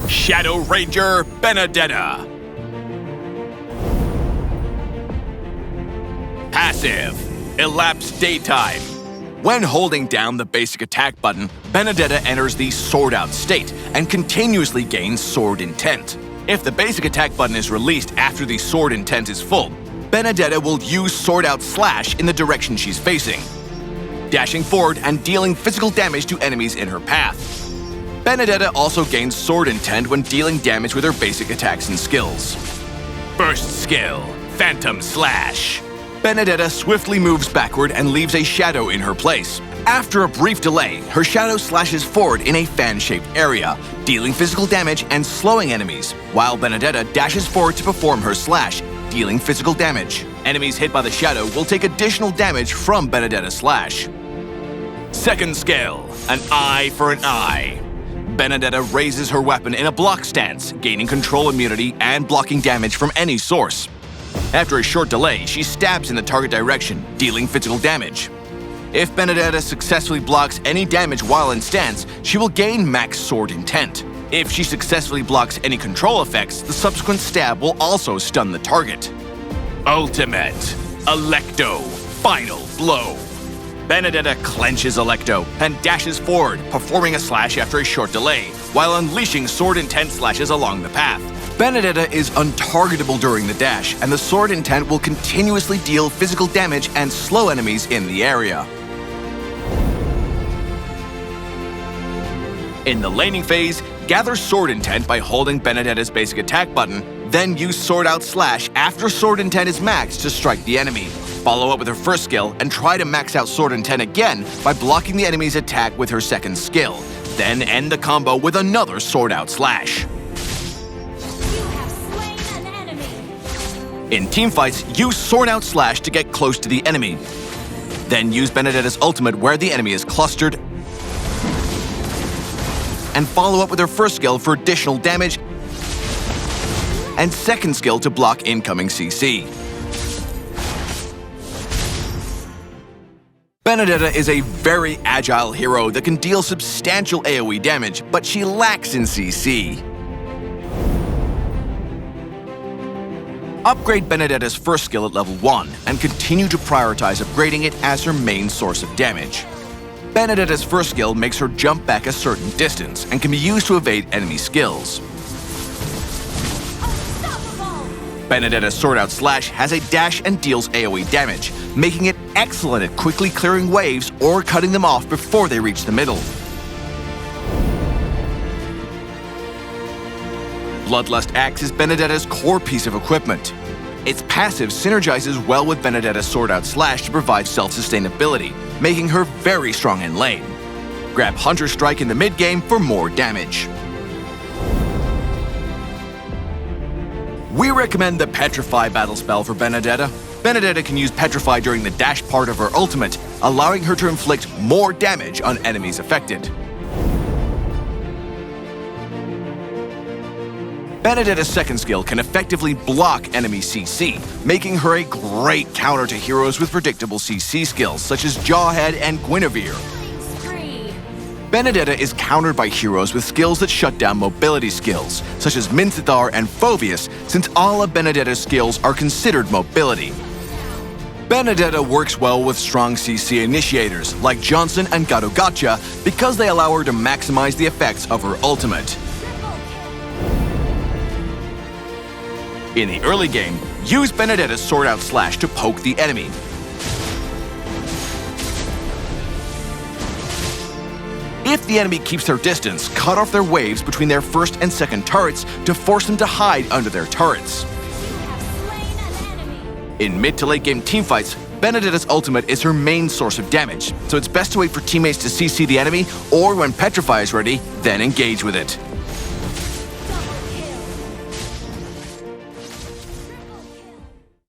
Shadow Ranger Benedetta. Passive, Elapsed Daytime. When holding down the basic attack button, Benedetta enters the Sword Out state and continuously gains Sword Intent. If the basic attack button is released after the Sword Intent is full, Benedetta will use Sword Out Slash in the direction she's facing, dashing forward and dealing physical damage to enemies in her path. Benedetta also gains Sword Intent when dealing damage with her basic attacks and skills. First skill, Phantom Slash. Benedetta swiftly moves backward and leaves a shadow in her place. After a brief delay, her shadow slashes forward in a fan-shaped area, dealing physical damage and slowing enemies, while Benedetta dashes forward to perform her slash, dealing physical damage. Enemies hit by the shadow will take additional damage from Benedetta's slash. Second skill, an eye for an eye. Benedetta raises her weapon in a block stance, gaining control immunity and blocking damage from any source. After a short delay, she stabs in the target direction, dealing physical damage. If Benedetta successfully blocks any damage while in stance, she will gain max Sword Intent. If she successfully blocks any control effects, the subsequent stab will also stun the target. Ultimate, Electo, Final Blow. Benedetta clenches Electo and dashes forward, performing a slash after a short delay, while unleashing Sword Intent slashes along the path. Benedetta is untargetable during the dash, and the Sword Intent will continuously deal physical damage and slow enemies in the area. In the laning phase, gather Sword Intent by holding Benedetta's basic attack button, then use Sword Out Slash after Sword Intent is maxed to strike the enemy. Follow up with her first skill and try to max out Sword Intent again by blocking the enemy's attack with her second skill. Then end the combo with another Sword Out Slash. In teamfights, use Sword Out Slash to get close to the enemy. Then use Benedetta's ultimate where the enemy is clustered, and follow up with her first skill for additional damage, and second skill to block incoming CC. Benedetta is a very agile hero that can deal substantial AoE damage, but she lacks in CC. Upgrade Benedetta's first skill at level 1 and continue to prioritize upgrading it as her main source of damage. Benedetta's first skill makes her jump back a certain distance and can be used to evade enemy skills. Benedetta's Sword Out Slash has a dash and deals AoE damage, making it excellent at quickly clearing waves or cutting them off before they reach the middle. Bloodlust Axe is Benedetta's core piece of equipment. Its passive synergizes well with Benedetta's Sword Out Slash to provide self-sustainability, making her very strong in lane. Grab Hunter Strike in the mid-game for more damage. We recommend the Petrify battle spell for Benedetta. Benedetta can use Petrify during the dash part of her ultimate, allowing her to inflict more damage on enemies affected. Benedetta's second skill can effectively block enemy CC, making her a great counter to heroes with predictable CC skills such as Jawhead and Guinevere. Benedetta is countered by heroes with skills that shut down mobility skills, such as Minthithar and Phoveus, since all of Benedetta's skills are considered mobility. Benedetta works well with strong CC initiators like Johnson and Gato-Gotcha because they allow her to maximize the effects of her ultimate. In the early game, use Benedetta's Sword Out Slash to poke the enemy. If the enemy keeps their distance, cut off their waves between their first and second turrets to force them to hide under their turrets. In mid to late game teamfights, Benedetta's ultimate is her main source of damage, so it's best to wait for teammates to CC the enemy, or when Petrify is ready, then engage with it.